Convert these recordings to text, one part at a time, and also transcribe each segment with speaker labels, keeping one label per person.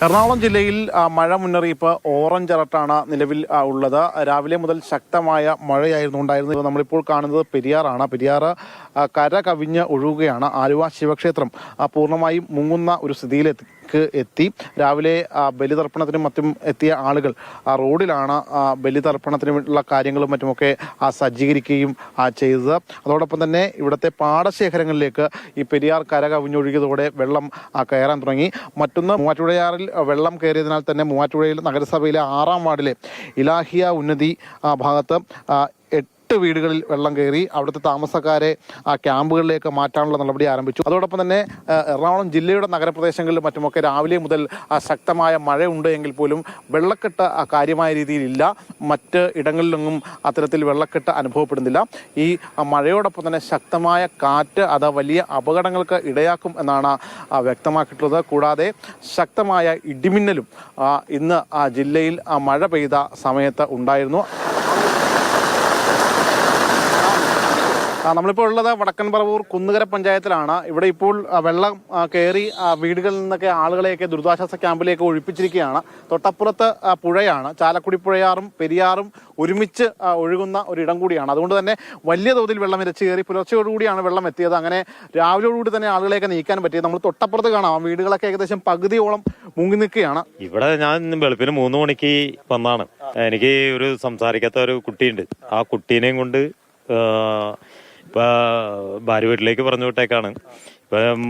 Speaker 1: എറണാകുളം ജില്ലയിൽ മഴ മുന്നറിയിപ്പ് ഓറഞ്ച് അലർട്ടാണ് നിലവിൽ ഉള്ളത്. രാവിലെ മുതൽ ശക്തമായ മഴയായിരുന്നു ഉണ്ടായിരുന്നത്. നമ്മളിപ്പോൾ കാണുന്നത് പെരിയാറാണ്. പെരിയാർ കര കവിഞ്ഞ് ഒഴുകുകയാണ്. ആലുവ ശിവക്ഷേത്രം പൂർണ്ണമായും മുങ്ങുന്ന ഒരു സ്ഥിതിയിലെത്തി. രാവിലെ ബലിതർപ്പണത്തിനും മറ്റും എത്തിയ ആളുകൾ റോഡിലാണ് ബലിതർപ്പണത്തിനുള്ള കാര്യങ്ങളും മറ്റുമൊക്കെ സജ്ജീകരിക്കുകയും ചെയ്തത്. അതോടൊപ്പം തന്നെ ഇവിടുത്തെ പാടശേഖരങ്ങളിലേക്ക് ഈ പെരിയാർ കര കവിഞ്ഞൊഴുകിയതോടെ വെള്ളം കയറാൻ തുടങ്ങി. മറ്റൊന്ന്, മൂവാറ്റുപുഴയാറിൽ വെള്ളം കയറിയതിനാൽ തന്നെ മൂവാറ്റുപുഴയിൽ നഗരസഭയിലെ 6-ാം വാർഡിലെ ഇലാഹിയ ഉന്നതി ഭാഗത്ത് 8 വീടുകളിൽ വെള്ളം കയറി. അവിടുത്തെ താമസക്കാരെ ക്യാമ്പുകളിലേക്ക് മാറ്റാനുള്ള നടപടി ആരംഭിച്ചു. അതോടൊപ്പം തന്നെ എറണാകുളം ജില്ലയുടെ നഗരപ്രദേശങ്ങളിലും മറ്റുമൊക്കെ രാവിലെ മുതൽ ശക്തമായ മഴയുണ്ട് എങ്കിൽ പോലും വെള്ളക്കെട്ട് കാര്യമായ രീതിയിലില്ല. മറ്റ് ഇടങ്ങളിലൊന്നും അത്തരത്തിൽ വെള്ളക്കെട്ട് അനുഭവപ്പെടുന്നില്ല. ഈ മഴയോടൊപ്പം തന്നെ ശക്തമായ കാറ്റ് അത് വലിയ അപകടങ്ങൾക്ക് ഇടയാക്കും എന്നാണ് വ്യക്തമാക്കിയിട്ടുള്ളത്. കൂടാതെ ശക്തമായ ഇടിമിന്നലും ഇന്ന് ജില്ലയിൽ മഴ പെയ്ത സമയത്ത് ഉണ്ടായിരുന്നു. നമ്മളിപ്പോൾ ഉള്ളത് വടക്കൻ പറവൂർ കുന്നുകര പഞ്ചായത്തിലാണ്. ഇവിടെ ഇപ്പോൾ വെള്ളം കയറി വീടുകളിൽ നിന്നൊക്കെ ആളുകളെയൊക്കെ ദുരിതാശ്വാസ ക്യാമ്പിലേക്ക് ഒഴിപ്പിച്ചിരിക്കുകയാണ്. തൊട്ടപ്പുറത്ത് പുഴയാണ്. ചാലക്കുടി പുഴയാറും പെരിയാറും ഒരുമിച്ച് ഒഴുകുന്ന ഒരിടം കൂടിയാണ്. അതുകൊണ്ട് തന്നെ വലിയ തോതിൽ വെള്ളം ഇരച്ചു കയറി. പുലർച്ചയോടുകൂടിയാണ് വെള്ളം എത്തിയത്. അങ്ങനെ രാവിലെയോടുകൂടി തന്നെ ആളുകളെയൊക്കെ നീക്കാൻ പറ്റിയത്. നമ്മൾ തൊട്ടപ്പുറത്ത് കാണാം, വീടുകളൊക്കെ ഏകദേശം പകുതിയോളം മുങ്ങി നിൽക്കുകയാണ്.
Speaker 2: ഇവിടെ ഞാൻ വെളുപ്പിന് 3 മണിക്ക് വന്നാണ്. എനിക്ക് ഒരു സംസാരിക്കാത്ത ഒരു കുട്ടിയുണ്ട്. ആ കുട്ടീനെയും കൊണ്ട് ഇപ്പൊ ഭാര്യ വീട്ടിലേക്ക് പറഞ്ഞു വിട്ടേക്കാണ്. ഇപ്പം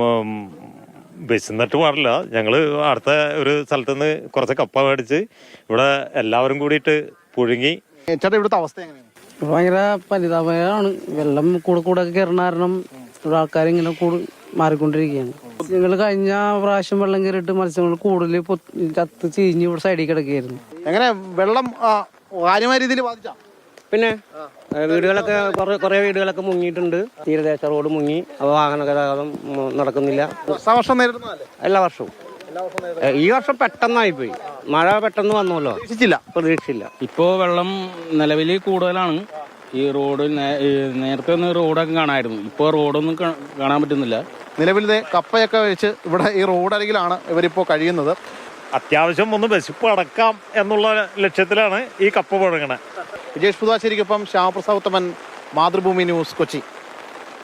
Speaker 2: വിശന്നിട്ട് പാടില്ല. ഞങ്ങള് അടുത്ത ഒരു സ്ഥലത്ത് നിന്ന് കുറച്ച് കപ്പ മേടിച്ച് ഇവിടെ എല്ലാവരും കൂടിയിട്ട് പുഴുങ്ങി.
Speaker 1: ചേട്ടാ, ഇവിടുത്തെ അവസ്ഥ എങ്ങനെയാണ്?
Speaker 3: ഭയങ്കര പരിതാപകരമാണ്. വെള്ളം കൂടെ കയറുന്ന കാരണം ഇവിടെ ആൾക്കാർ ഇങ്ങനെ മാറിക്കൊണ്ടിരിക്കുകയാണ്. ഞങ്ങൾ കഴിഞ്ഞ പ്രാവശ്യം വെള്ളം കയറിയിട്ട് മത്സ്യങ്ങൾ കൂടുതൽ ചത്ത് ചീഞ്ഞ് ഇവിടെ സൈഡിൽ കിടക്കുകയായിരുന്നു.
Speaker 1: എങ്ങനെ വെള്ളം കാര്യമായ രീതിയിൽ ബാധിച്ചാ?
Speaker 4: പിന്നെ വീടുകളൊക്കെ കുറെ വീടുകളൊക്കെ മുങ്ങിയിട്ടുണ്ട്. തീരദേശ റോഡ് മുങ്ങി. വാഹന ഗതാഗതം നടക്കുന്നില്ല.
Speaker 1: വർഷം നേരിടുന്നതല്ലേ?
Speaker 4: എല്ലാ വർഷവും. ഈ വർഷം പെട്ടെന്നായിപ്പോയി. മഴ പെട്ടെന്ന് വന്നല്ലോ, പ്രതീക്ഷിച്ചില്ല.
Speaker 5: ഇപ്പോ വെള്ളം നിലവിൽ കൂടുതലാണ്. ഈ റോഡ് നേരത്തെ ഒന്ന് റോഡൊക്കെ കാണാമായിരുന്നു. ഇപ്പോ റോഡൊന്നും കാണാൻ പറ്റുന്നില്ല.
Speaker 1: നിലവിലെ കപ്പയൊക്കെ വെച്ച് ഇവിടെ ഈ റോഡരികിലാണ് ഇവരിപ്പോ കഴിയുന്നത്.
Speaker 2: അത്യാവശ്യം ഒന്ന് വിശപ്പ് അടക്കാം എന്നുള്ള ലക്ഷ്യത്തിലാണ് ഈ കപ്പ പുഴങ്ങണേ.
Speaker 1: വിജേഷ് പുതുവാശ്ശേരിക്കൊപ്പം ശ്യാമപ്രസാദ് ഉത്തമൻ, മാതൃഭൂമി ന്യൂസ്, കൊച്ചി.